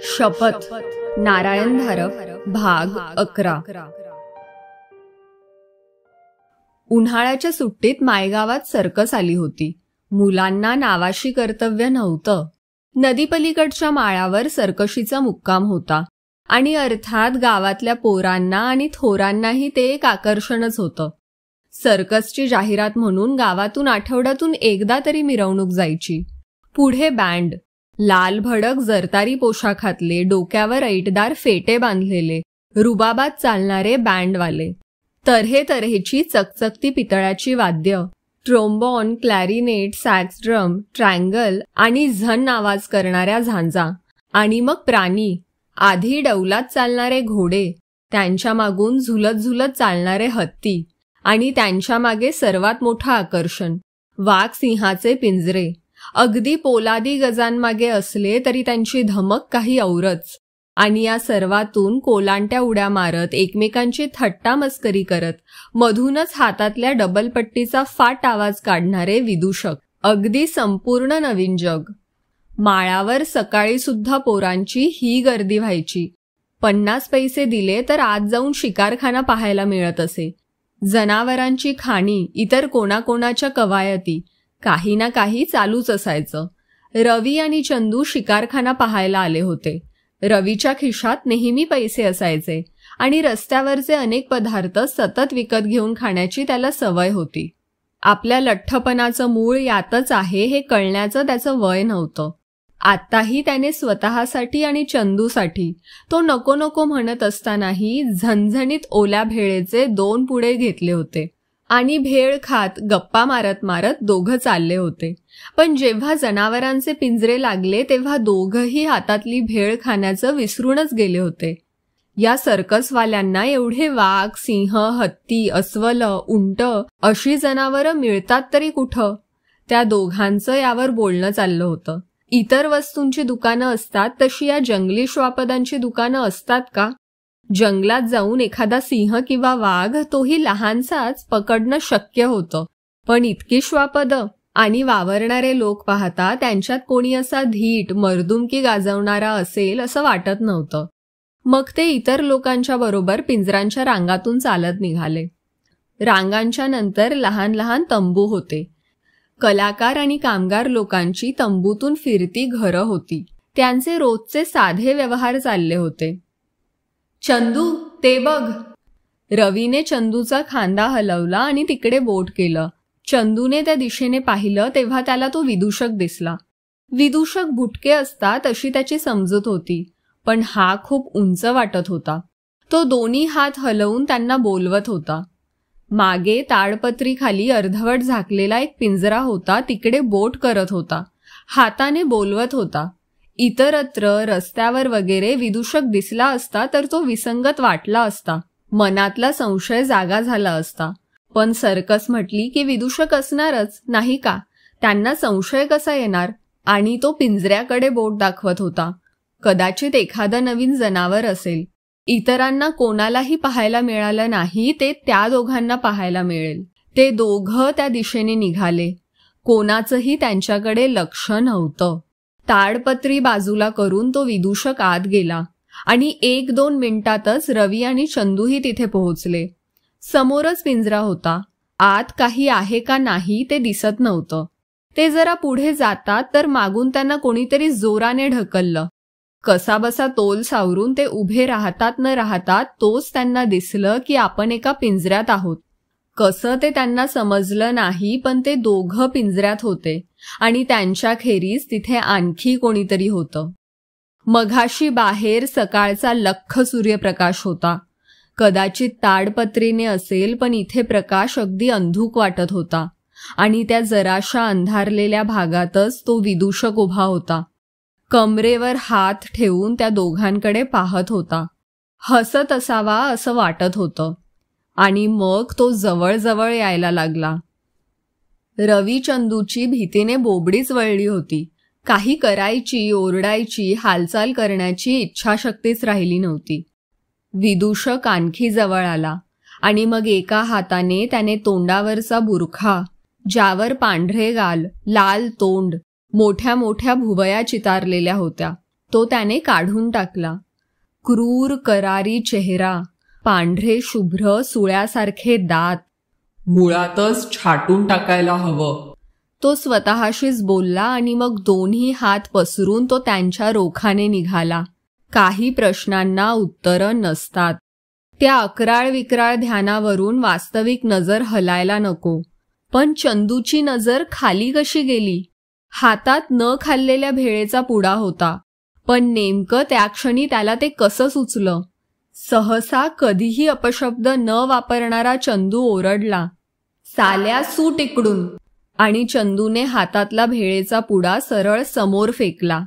शपथ नारायण धारप भाग 11। उन्हाळ्याच्या सुट्टीत मायगावात सर्कस आली होती। मुलांना नावाशी कर्तव्य नव्हतं। नदीपलीकडच्या माळावर सर्कशीचा मुक्काम होता आणि अर्थात गावातल्या पोरांना आणि थोरांनाही ते एक आकर्षणच होतं। सर्कसची जाहिरात म्हणून गावातून आठवड्यातून एकदा तरी मिरवणूक जायची। पुढे बँड, लाल भडक जरतारी पोशाखातले, डोक्यावर ऐटदार फेटे बांधलेले, रुबाबात चालणारे बँडवाले, तऱ्हेतऱ्हेची चकचकती पितळाची वाद्य, ट्रोम्बॉन, क्लॅरिनेट, सॅक्स ड्रम, ट्रँगल आणि झन आवाज करणाऱ्या झांजा, आणि मग प्राणी, आधी डौलात चालणारे घोडे, त्यांच्या मागून झुलत झुलत चालणारे हत्ती, आणि त्यांच्या मागे सर्वात मोठं आकर्षण वाघ सिंहाचे पिंजरे। अगदी पोलादी गजांमागे असले तरी त्यांची धमक काही औरच। आणि या सर्वातून कोलांट्या उड्या मारत, एकमेकांची थट्टा मस्करी करत, मधूनच हातातल्या डबलपट्टीचा फाट आवाज काढणारे विदूषक। अगदी संपूर्ण नवीन जग। माळावर सकाळी सुद्धा पोरांची ही गर्दी व्हायची। 50 पैसे दिले तर आत जाऊन शिकारखाना पाहायला मिळत असे। जनावरांची खाणी, इतर कोणाकोणाच्या कवायती, काही ना काही चालूच असायचं। रवी आणि चंदू शिकारखाना पाहायला आले होते। रवीच्या खिशात नेहमी पैसे असायचे आणि रस्त्यावरचे अनेक पदार्थ सतत विकत घेऊन खाण्याची त्याला सवय होती। आपल्या लठ्ठपणाचं मूळ यातच आहे हे कळण्याचं त्याचं वय नव्हतं। आत्ताही त्याने स्वतःसाठी आणि चंदूसाठी तो नको नको म्हणत असतानाही झणझणीत ओल्या भेळेचे 2 पुडे घेतले होते आणि भेळ खात गप्पा मारत मारत दोघं चालले होते। पण जेव्हा जनावरांचे पिंजरे लागले तेव्हा दोघंही हातातली भेळ खाण्याचं विसरूनच गेले होते। या सर्कसवाल्यांना एवढे वाघ, सिंह, हत्ती, अस्वल, उंट अशी जनावरं मिळतात तरी कुठं? त्या दोघांचं यावर बोलणं चाललं होतं। इतर वस्तूंची दुकानं असतात तशी या जंगली श्वापदांची दुकानं असतात का? जंगलात जाऊन एखादा सिंह किंवा वाघ, तोही लहानसाच, पकडणं शक्य होतं, पण इतकी श्वापदं? आणि वावरणारे लोक पाहता त्यांच्यात कोणी असा धीट, मर्दुमकी गाजवणारा असेल असं वाटत नव्हतं। मग ते इतर लोकांच्या बरोबर पिंजरांच्या रांगातून चालत निघाले। रांगांच्या नंतर लहान लहान तंबू होते। कलाकार आणि कामगार लोकांची तंबूतून फिरती घरं होती। त्यांचे रोजचे साधे व्यवहार चालले होते। चंदू, ते बघ। रवीने चंदूचा खांदा हलवला आणि तिकडे बोट केलं। चंदूने त्या दिशेने पाहिलं तेव्हा त्याला तो विदूषक दिसला। विदूषक बुटके असतात अशी त्याची समजूत होती, पण हा खूप उंच वाटत होता। तो दोन्ही हात हलवून त्यांना बोलवत होता। मागे ताडपत्रीखाली अर्धवट झाकलेला एक पिंजरा होता, तिकडे बोट करत होता, हाताने बोलवत होता। इतरत्र रस्त्यावर वगैरे विदूषक दिसला असता तर तो विसंगत वाटला असता, मनातला संशय जागा झाला असता। पण सर्कस म्हटली की विदूषक असणारच, नाही का? त्यांना संशय कसा येणार? आणि तो पिंजऱ्याकडे बोट दाखवत होता। कदाचित एखादं नवीन जनावर असेल। इतरांना कोणालाही पाहायला मिळालं नाही, ते त्या दोघांना पाहायला मिळेल। ते दोघं त्या दिशेने निघाले। कोणाचंही त्यांच्याकडे लक्ष नव्हतं। ताडपत्री बाजूला करून तो विदूषक आत गेला आणि 1-2 मिनिटातच रवी आणि चंदूही तिथे पोहोचले। समोरच पिंजरा होता। आत काही आहे का नाही ते दिसत नव्हतं। ते जरा पुढे जातात तर मागून त्यांना कोणीतरी जोराने ढकललं। कसाबसा तोल सावरून ते उभे राहतात न राहतात तोच त्यांना दिसलं की आपण एका पिंजऱ्यात आहोत। कसं ते त्यांना समजलं नाही, पण ते दोघं पिंजऱ्यात होते आणि त्यांच्या खेरीज तिथे आणखी कोणीतरी होतं। मघाशी बाहेर सकाळचा लख्ख सूर्यप्रकाश होता। कदाचित ताडपत्रीने असेल, पण इथे प्रकाश अगदी अंधुक वाटत होता आणि त्या जराशा अंधारलेल्या भागातच तो विदूषक उभा होता। कमरेवर हात ठेवून त्या दोघांकडे पाहत होता। हसत असावा असं वाटत होतं। आणि मग तो जवळ यायला लागला। रवी चंदूची भीतीने बोबडीच वळली होती। काही करायची, ओरडायची, हालचाल करण्याची इच्छाशक्तीच राहिली नव्हती। विदूषक आणखी जवळ आला आणि मग एका हाताने त्याने तोंडावरचा बुरखा, ज्यावर पांढरे गाल, लाल तोंड, मोठ्या मोठ्या भुवया चितारलेल्या होत्या, तो त्याने काढून टाकला. क्रूर करारी चेहरा, पांढरे शुभ्र सुळ्यासारखे दात. मुळातच छाटून टाकायला हवं, तो स्वतःशीच बोलला आणि मग दोन्ही हात पसरून तो त्यांच्या रोखाने निघाला. काही प्रश्नांना उत्तरं नसतात. त्या अकराळ विक्राळ ध्यानावरून वास्तविक नजर हलायला नको. पण चंदूची नजर खाली कशी गेली? हातात न खाल्लेल्या भेळेचा पुडा होता, पण नेमकं त्या क्षणी त्याला ते कसं सुचलं? सहसा कधीही अपशब्द न वापरणारा चंदू ओरडला, साल्या सूट इकडून. आणि चंदूने हातातला भेळेचा पुडा सरळ समोर फेकला.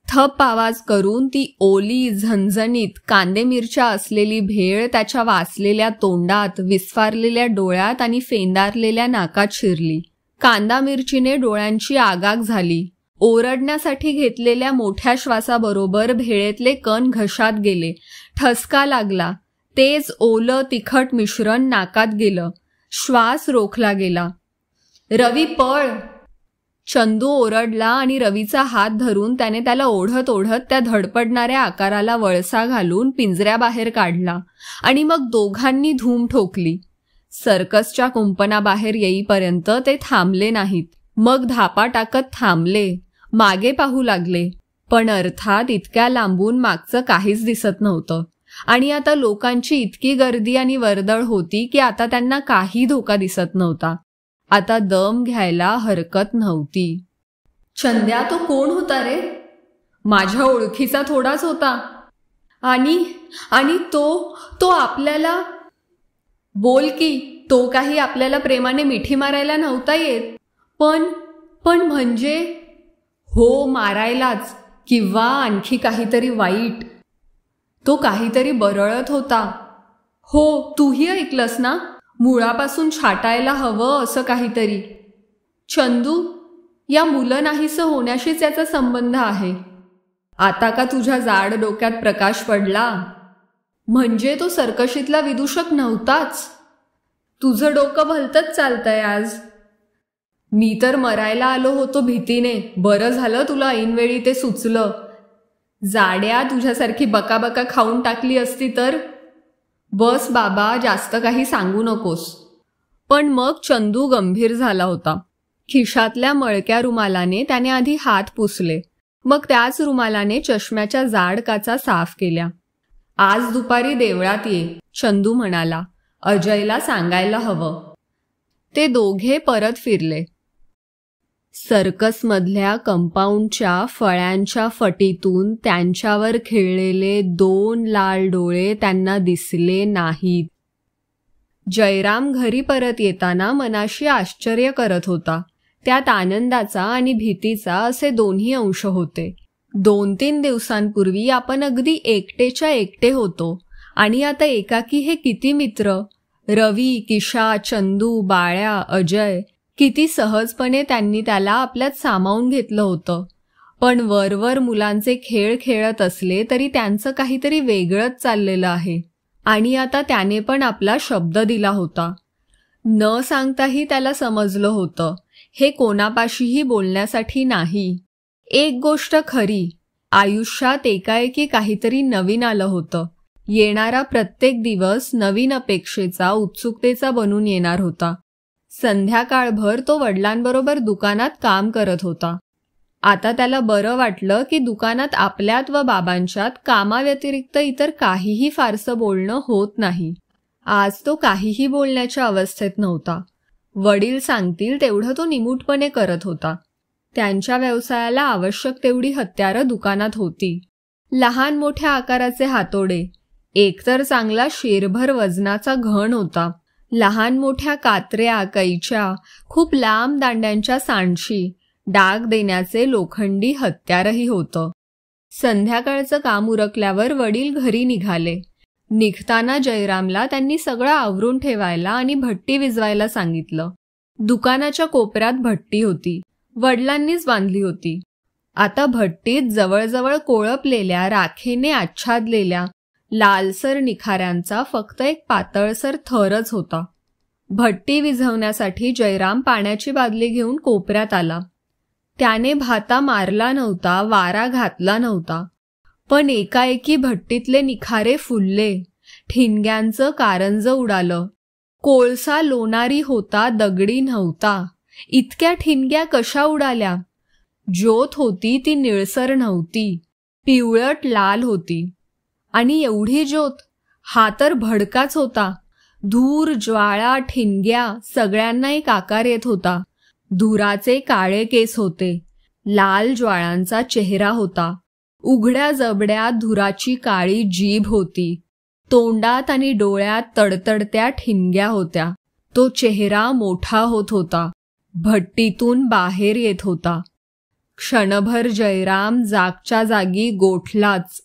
थप आवाज करून ती ओली झणझणीत कांदे मिरच्या असलेली भेळ त्याच्या वासलेल्या तोंडात, विस्फारलेल्या डोळ्यात आणि फेंदारलेल्या नाकात शिरली. कांदा मिरचीने डोळ्यांची आगाग झाली. ओरडण्यासाठी घेतलेल्या मोठ्या श्वासाबरोबर भेळेतले कण घशात गेले. ठसका लागला. तेज ओलं तिखट मिश्रण नाकात गेलं. श्वास रोखला गेला. रवी पळ! चंदू ओरडला आणि रवीचा हात धरून त्याने त्याला ओढत ओढत त्या धडपडणाऱ्या आकाराला वळसा घालून पिंजऱ्याबाहेर काढला आणि मग दोघांनी धूम ठोकली. सर्कसच्या कुंपणाबाहेर येईपर्यंत ते थांबले नाहीत. मग धापा टाकत थांबले, मागे पाहू लागले. पण अर्थात इतक्या लांबून मागचं काहीच दिसत नव्हतं. आणि आता लोकांची इतकी गर्दी आणि वर्दळ होती की आता त्यांना काही धोका दिसत नव्हता. आता दम घ्यायला हरकत नव्हती. चंद्या, तो कोण होता रे? माझ्या ओळखीचा थोडाच होता. आणि तो आपल्याला... बोल की, तो काही आपल्याला प्रेमाने मिठी मारायला नव्हता येत. पण म्हणजे... हो, मारायलाच, किंवा आणखी काहीतरी वाईट. तो काहीतरी बरळत होता. हो, तूही ऐकलंस ना? मुळापासून छाटायला हवं असं काहीतरी. चंदू, या मुलं नाहीसं होण्याशीच याचा संबंध आहे. आता का तुझ्या जाड डोक्यात प्रकाश पडला? म्हणजे तो सर्कशीतला विदूषक नव्हताच. तुझं डोकं भलतंच चालतंय आज. मी तर मरायला आलो होतो भीतीने. बरं झालं तुला ऐनवेळी ते सुचलं. जाड्या, तुझ्यासारखी बकाबका खाऊन टाकली असती तर... बस बाबा, जास्त काही सांगू नकोस. पण मग चंदू गंभीर झाला होता. खिशातल्या मळक्या रुमालाने त्याने आधी हात पुसले. मग त्याच रुमालाने चष्म्याच्या जाड काचा साफ केल्या. आज दुपारी देवळात ये, चंदू म्हणाला. अजयला सांगायला हवं. ते दोघे परत फिरले. सर्कसमधल्या कंपाऊंडच्या फळ्यांच्या फटीतून त्यांच्यावर खिळलेले 2 लाल डोळे त्यांना दिसले नाहीत. जयराम घरी परत येताना मनाशी आश्चर्य करत होता. त्यात आनंदाचा आणि भीतीचा असे दोन्ही अंश होते. 2-3 दिवसांपूर्वी आपण अगदी एकटेच्या एकटे होतो आणि आता एकाकी हे किती मित्र, रवी, किशा, चंदू, बाळ्या, अजय, किती सहजपणे त्यांनी त्याला आपल्यात सामावून घेतलं होतं. पण वरवर मुलांचे खेळ खेळत असले तरी त्यांचं काहीतरी वेगळंच चाललेलं आहे. आणि आता त्याने पण आपला शब्द दिला होता. न सांगताही त्याला समजलं होतं, हे कोणापाशीही बोलण्यासाठी नाही. एक गोष्ट खरी, आयुष्यात एकाएकी काहीतरी नवीन आलं होतं. येणारा प्रत्येक दिवस नवीन अपेक्षेचा, उत्सुकतेचा बनून येणार होता. संध्याकाळभर तो वडिलांबरोबर दुकानात काम करत होता. आता त्याला बरं वाटलं की दुकानात आपल्यात व बाबांच्यात कामाव्यतिरिक्त इतर काहीही फारसं बोलणं होत नाही. आज तो काहीही बोलण्याच्या अवस्थेत नव्हता. वडील सांगतील तेवढं तो निमूटपणे करत होता. त्यांच्या व्यवसायाला आवश्यक तेवढी हत्यारं दुकानात होती. लहान मोठ्या आकाराचे हातोडे, एकतर चांगला शेरभर वजनाचा घण होता. लहान मोठ्या कात्र्या, कैच्या, खूप लांब दांड्यांच्या सांडशी, डाग देण्याचे लोखंडी हत्यारही होतं. संध्याकाळचं काम उरकल्यावर वडील घरी निघाले. निघताना जयरामला त्यांनी सगळं आवरून ठेवायला आणि भट्टी विझवायला सांगितलं. दुकानाच्या कोपऱ्यात भट्टी होती. वडिलांनीच बांधली होती. आता भट्टीत जवळजवळ कोळपलेल्या, राखेने आच्छादलेल्या लालसर निखाऱ्यांचा फक्त एक पातळसर थरच होता. भट्टी विझवण्यासाठी जयराम पाण्याची बादली घेऊन कोपऱ्यात आला. त्याने भाता मारला नव्हता, वारा घातला नव्हता. पण एकाएकी भट्टीतले निखारे फुलले, ठिणग्यांचं कारंज उडालं. कोळसा लोणारी होता, दगडी नव्हता. इतक्या ठिणग्या कशा उडाल्या? ज्योत होती ती निळसर नव्हती, पिवळट लाल होती. आणि एवढी ज्योत? हा तर भडकाच होता. धूर, ज्वाळा, ठिणग्या सगळ्यांना एक आकार येत होता. धुराचे काळे केस होते, लाल ज्वाळांचा चेहरा होता, उघड्या जबड्या धुराची काळी जीभ होती, तोंडात आणि डोळ्यात तडतडत्या ठिणग्या होत्या. तो चेहरा मोठा होत होता, भट्टीतून बाहेर येत होता. क्षणभर जयराम जागच्या जागी गोठलाच.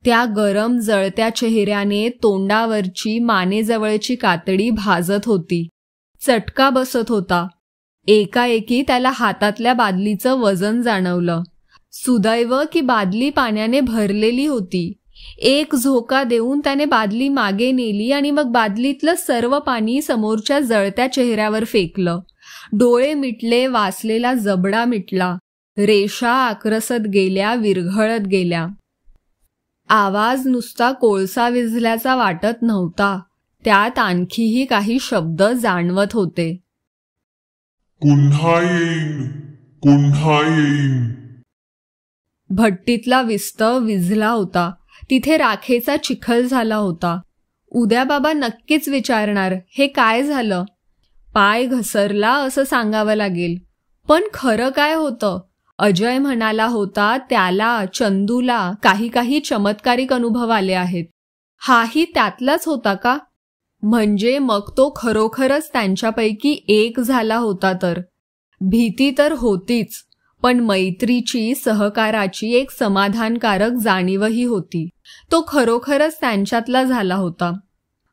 त्या गरम जळत्या चेहऱ्याने तोंडावरची मानेजवळची कातडी भाजत होती, चटका बसत होता. एकाएकी त्याला हातातल्या बादलीचं वजन जाणवलं. सुदैव की बादली पाण्याने भरलेली होती. एक झोका देऊन त्याने बादली मागे नेली आणि मग बादलीतलं सर्व पाणी समोरच्या जळत्या चेहऱ्यावर फेकलं. डोळे मिटले, वासलेला जबडा मिटला, रेषा आकरसत गेल्या, विरघळत गेल्या. आवाज नुसता कोळसा विझल्याचा वाटत नव्हता, त्यात आणखीही काही शब्द जाणवत होते. पुन्हा येईन, पुन्हा येईन. भट्टीतला विस्तव विझला होता. तिथे राखेचा चिखल झाला होता. उद्या बाबा नक्कीच विचारणार, हे काय झालं? पाय घसरला असं सांगावं लागेल. पण खरं काय होतं? अजय म्हणाला होता त्याला, चंदूला काही काही चमत्कारिक अनुभव आले आहेत. हाही त्यातलाच होता का? म्हणजे मग तो खरोखरच त्यांच्यापैकी एक झाला होता तर? भीती तर होतीच, पण मैत्रीची, सहकाराची एक समाधानकारक जाणीवही होती. तो खरोखरच त्यांच्यातला झाला होता.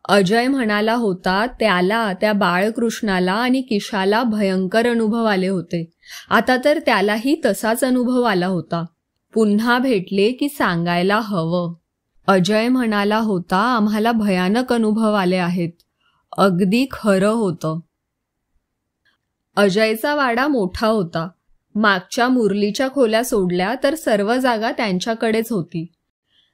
अजय म्हणाला होता त्याला, त्या बाळकृष्णाला आणि किशाला भयंकर अनुभव आले होते. आता तर त्यालाही तसाच अनुभव आला होता. पुन्हा भेटले की सांगायला हवं. अजय म्हणाला होता आम्हाला भयानक अनुभव आले आहेत. अगदी खरं होतं. अजयचा वाडा मोठा होता. मागच्या मुरलीच्या खोल्या सोडल्या तर सर्व जागा त्यांच्याकडेच होती.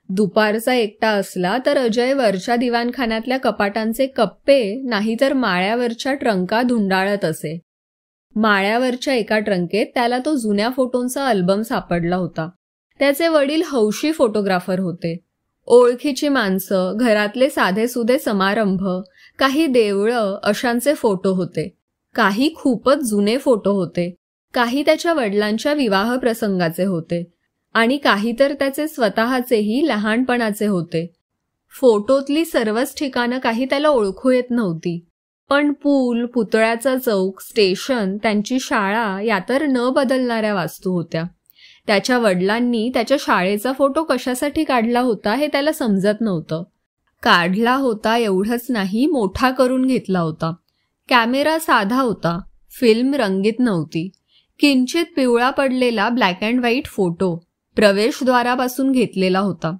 दुपारचा एकटा असला तर अजय वरच्या दिवाणखान्यातल्या कपाटांचे कप्पे नाहीतर माळ्यावरच्या ट्रंका धुंडाळत असे. माळ्यावरच्या एका ट्रंकेत त्याला तो जुन्या फोटोंचा अल्बम सापडला होता. त्याचे वडील हौशी फोटोग्राफर होते. ओळखीची माणसं, घरातले साधेसुधे समारंभ, काही देवळं अशांचे फोटो होते. काही खूपच जुने फोटो होते. काही त्याच्या वडिलांच्या विवाह प्रसंगाचे होते आणि काही तर त्याचे स्वतःचेही लहानपणाचे होते. फोटोतली सर्वच ठिकाणं काही त्याला ओळखू येत नव्हती. पण पूल, पुतळ्याचा चौक, स्टेशन, त्यांची शाळा या तर न बदलणाऱ्या वास्तू होत्या. त्याच्या वडिलांनी त्याच्या शाळेचा फोटो कशासाठी काढला होता हे त्याला समजत नव्हतं. काढला होता एवढंच नाही, मोठा करून घेतला होता. कॅमेरा साधा होता, फिल्म रंगीत नव्हती. किंचित पिवळा पडलेला ब्लॅक अँड व्हाईट फोटो प्रवेशद्वारापासून घेतलेला होता.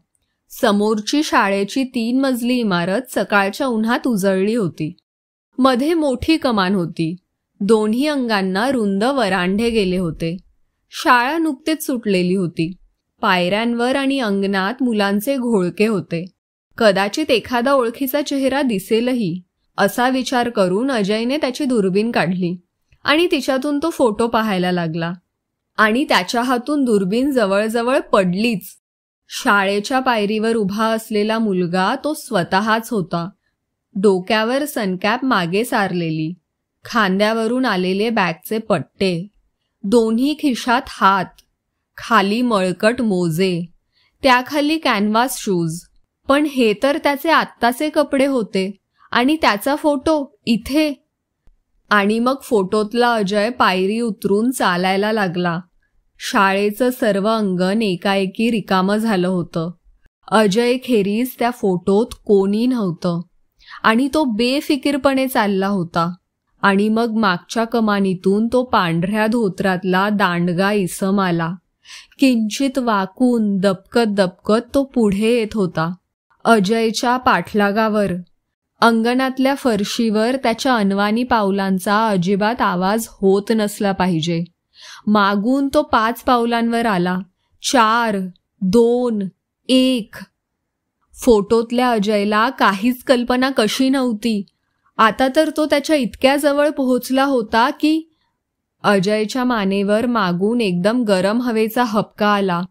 समोरची शाळेची 3 मजली इमारत सकाळच्या उन्हात उजळली होती. मध्ये मोठी कमान होती. दोन्ही अंगांना रुंद वरांढे गेले होते. शाळा नुकतीच सुटलेली होती. पायऱ्यांवर आणि अंगणात मुलांचे घोळके होते. कदाचित एखादा ओळखीचा चेहरा दिसेलही असा विचार करून अजयने त्याची दुर्बीण काढली आणि तिच्यातून तो फोटो पाहायला लागला. आणि त्याच्या हातून दुर्बीण जवळजवळ पडलीच. शाळेच्या पायरीवर उभा असलेला मुलगा तो स्वतःच होता. डोक्यावर सनकॅप मागे सारलेली, खांद्यावरून आलेले बॅगचे पट्टे, दोन्ही खिशात हात, खाली मळकट मोजे, त्याखाली कॅनव्हास शूज. पण हे तर त्याचे आत्ताचे कपडे होते आणि त्याचा फोटो इथे. आणि मग फोटोतला अजय पायरी उतरून चालायला लागला. शाळेचं सर्व अंगण एकाएकी रिकामं झालं होतं. अजय खेरीज त्या फोटोत कोणी नव्हतं आणि तो बेफिकीरपणे चालला होता. आणि मग मागच्या कमानीतून तो पांढऱ्या धोत्रातला दांडगा इसम आला. किंचित वाकून दबकत दबकत तो पुढे येत होता. अजयच्या पाठलागावर, अंगणातल्या फरशीवर त्याच्या अनवाणी पावलांचा अजिबात आवाज होत नसला पाहिजे. मागून तो 5 पावलांवर आला. 4, 2, एक. फोटोतल्या अजयला काहीच कल्पना कशी नव्हती. आता तर तो त्याच्या इतक्या जवळ पोहोचला होता की अजयच्या मानेवर मागून एकदम गरम हवेचा हबका आला.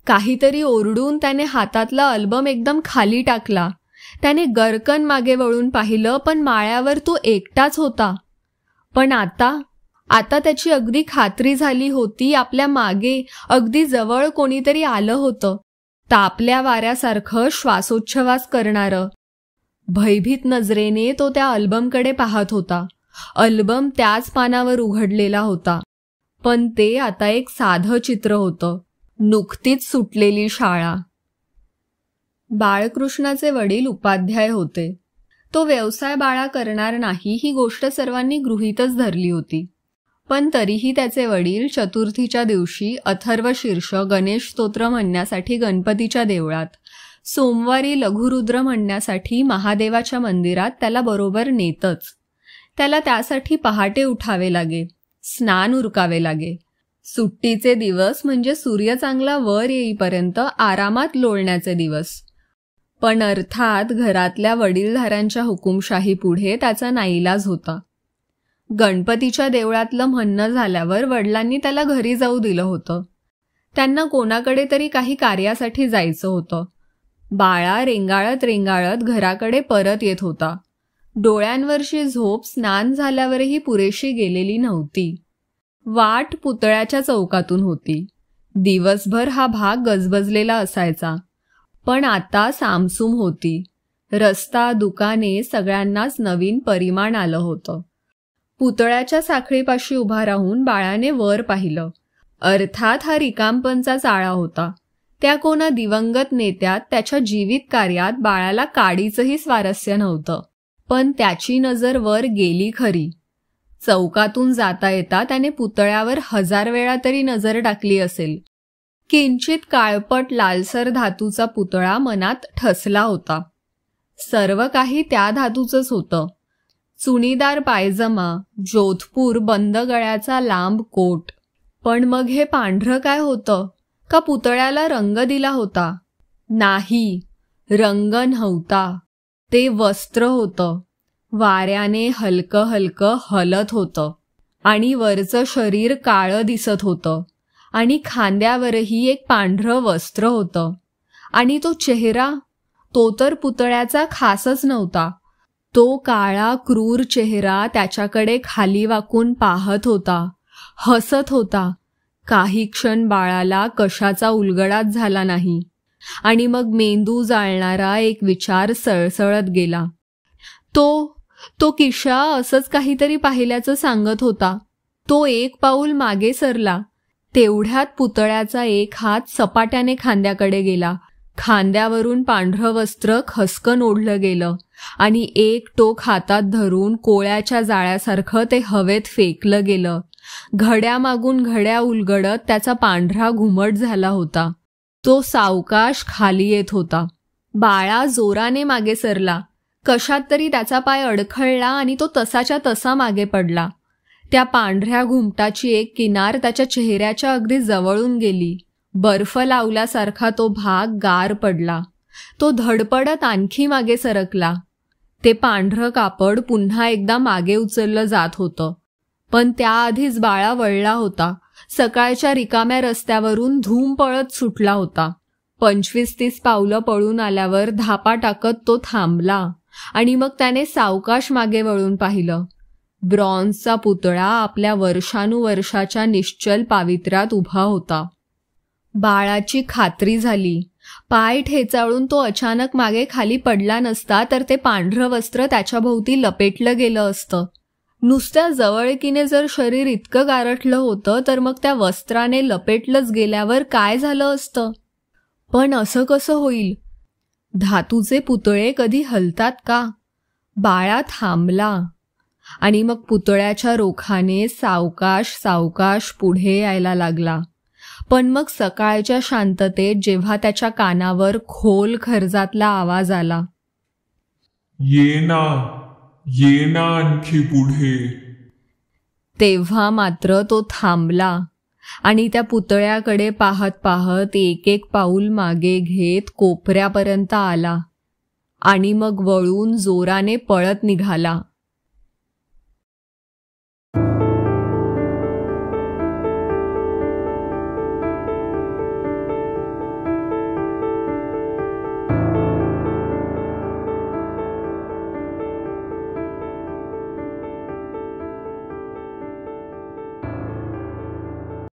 काहीतरी ओरडून त्याने हातातला अल्बम एकदम खाली टाकला. त्याने गरकन मागे वळून पाहिलं, पण माळ्यावर तो एकटाच होता. पण आता त्याची अगदी खात्री झाली होती, आपल्या मागे अगदी जवळ कोणीतरी आलं होतं, तापल्या वाऱ्यासारखं श्वासोच्छवास करणारं. भयभीत नजरेने तो त्या अल्बमकडे पाहत होता. अल्बम त्याच पानावर उघडलेला होता, पण ते आता एक साधं चित्र होतं. नुकतीच सुटलेली शाळा. बाळकृष्णाचे वडील उपाध्याय होते. तो व्यवसाय बाळा करणार नाही ही गोष्ट सर्वांनी गृहीतच धरली होती. पण तरीही त्याचे वडील चतुर्थीच्या दिवशी अथर्व शीर्ष गणेश स्तोत्र म्हणण्यासाठी गणपतीच्या देवळात, सोमवारी लघुरुद्र म्हणण्यासाठी महादेवाच्या मंदिरात त्याला बरोबर नेतच. त्याला त्यासाठी पहाटे उठावे लागे, स्नान उरकावे लागे. सुट्टीचे दिवस म्हणजे सूर्य चांगला वर येईपर्यंत आरामात लोळण्याचे दिवस. पण अर्थात घरातल्या वडीलधाऱ्यांच्या हुकुमशाही पुढे त्याचा नाईलाज होता. गणपतीच्या देवळातलं म्हणणं झाल्यावर वडिलांनी त्याला घरी जाऊ दिलं होतं. त्यांना कोणाकडे तरी काही कार्यासाठी जायचं होतं. बाळा रेंगाळत रेंगाळत घराकडे परत येत होता. डोळ्यांवरची झोप स्नान झाल्यावरही पुरेशी गेलेली नव्हती. वाट पुतळ्याच्या चौकातून होती. दिवसभर हा भाग गजबजलेला असायचा, पण आता सामसूम होती. रस्ता, दुकाने, सगळ्यांनाच नवीन परिमाण आलं होतं. पुतळ्याच्या साखळीपाशी उभा राहून बाळाने वर पाहिलं. अर्थात हा रिकामपणचा चाळा होता. त्या कोणा दिवंगत नेत्यात, त्याच्या जीवित कार्यात बाळाला काडीचंही स्वारस्य नव्हतं. पण त्याची नजर वर गेली खरी. चौकातून जाता येता त्याने पुतळ्यावर 1000 वेळा तरी नजर टाकली असेल. किंचित काळपट लालसर धातूचा पुतळा मनात ठसला होता. सर्व काही त्या धातूचंच होतं. चुणीदार पायजमा, जोधपूर बंद गळ्याचा लांब कोट. पण मग हे पांढरं काय होतं? का पुतळ्याला रंग दिला होता? नाही, रंग नव्हता. ते वस्त्र होतं. वाऱ्याने हलकं हलकं हलत होतं आणि वरचं शरीर काळं दिसत होतं आणि खांद्यावरही एक पांढरं वस्त्र होतं. आणि तो चेहरा, तो तर पुतळ्याचा खासच नव्हता. तो काळा क्रूर चेहरा त्याच्याकडे खाली वाकून पाहत होता, हसत होता. काही क्षण बाळाला कशाचा उलगडाच झाला नाही. आणि मग मेंदू जाळणारा एक विचार सळसळत गेला. तो किशा असंच काहीतरी पाहिल्याचं सांगत होता. तो एक पाऊल मागे सरला. तेवढ्यात पुतळ्याचा एक हात सपाट्याने खांद्याकडे गेला. खांद्यावरून पांढरं वस्त्र खसकन ओढलं गेलं आणि एक टोक हातात धरून कोळ्याच्या जाळ्यासारखं ते हवेत फेकलं गेलं. घड्यामागून घड्या उलगडत त्याचा पांढरा घुमट झाला होता. तो सावकाश खाली येत होता. बाळा जोराने मागे सरला. कशात तरी त्याचा पाय अडखळला आणि तो तसाच्या तसा मागे पडला. त्या पांढऱ्या घुमटाची एक किनार त्याच्या चेहऱ्याच्या अगदी जवळून गेली. बर्फ लावल्यासारखा तो भाग गार पडला. तो धडपडत आणखी मागे सरकला. ते पांढरं कापड पुन्हा एकदा मागे उचललं जात होतं. पण त्याआधीच बाळा वळला होता. सकाळच्या रिकाम्या रस्त्यावरून धूम पळत सुटला होता. 25-30 पावलं पळून आल्यावर धापा टाकत तो थांबला आणि मग त्याने सावकाश मागे वळून पाहिलं. ब्रॉन्झचा पुतळा आपल्या वर्षानुवर्षाच्या निश्चल पावित्र्यात उभा होता. बाळाची खात्री झाली. पाय ठेचाळून तो अचानक मागे खाली पडला नसता तर ते पांढरं वस्त्र त्याच्या भोवती लपेटलं गेलं असतं. नुसत्या जवळकीने जर शरीर इतकं गारठलं होतं तर मग त्या वस्त्राने लपेटलंच गेल्यावर काय झालं असतं? पण असं कसं होईल? धातूचे पुतळे कधी हलतात का? बाळा थांबला आणि मग पुतळ्याच्या रोखाने सावकाश सावकाश पुढे यायला लागला. पण मग सकाळच्या शांततेत जेव्हा त्याच्या कानावर खोल खर्जातला आवाज आला, ये ना आणखी पुढे, तेव्हा मात्र तो थांबला आणि त्या पुतळ्याकडे पाहत पाहत एक एक पाऊल मागे घेत कोपऱ्यापर्यंत आला आणि मग वळून जोराने पळत निघाला.